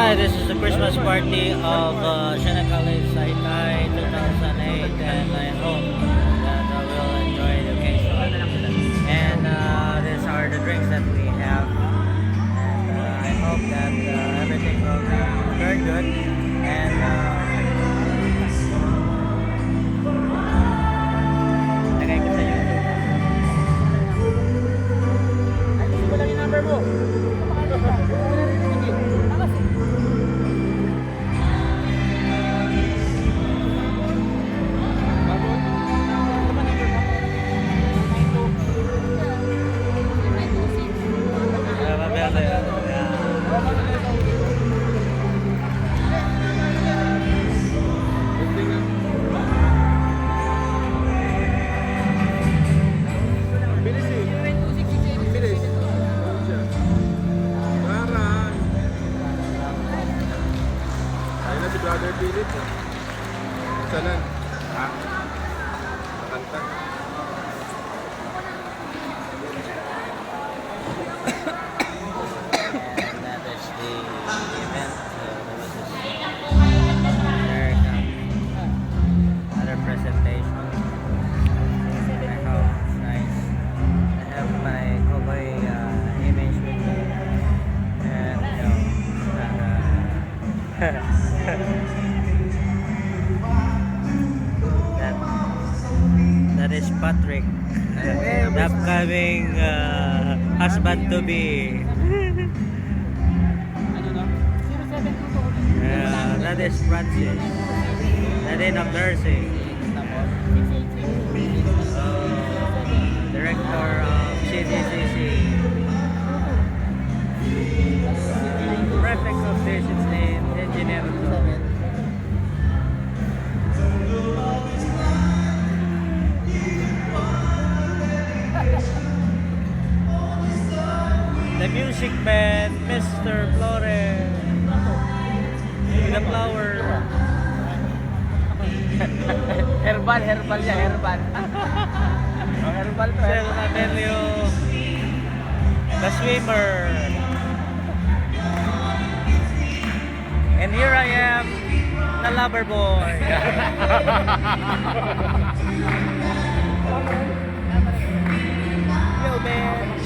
Hi, this is the Christmas party of Shanakali Saitai 2008, and I hope that I will enjoy the occasion. And these are the drinks that we have, and I hope that everything will be very good. And lagay ko sa YouTube. Ay, gusto ko lang yung number mo. Brother Philip, isa lang. Ha? Nakanta. And that is the event. There comes other presentation. I hope it's nice. I have my cowboy image with me. And that is Patrick, the upcoming husband to be. That is Francis, the Dean of Nursing, Director of CDCC, Prefect of Discipline, Engineer of Law. The music band, Mr. Flores, the flower. Herbal yan, herbal. Ang herbal to. Sel Adelio, the swimmer. And here I am, the lover boy. Yo, man.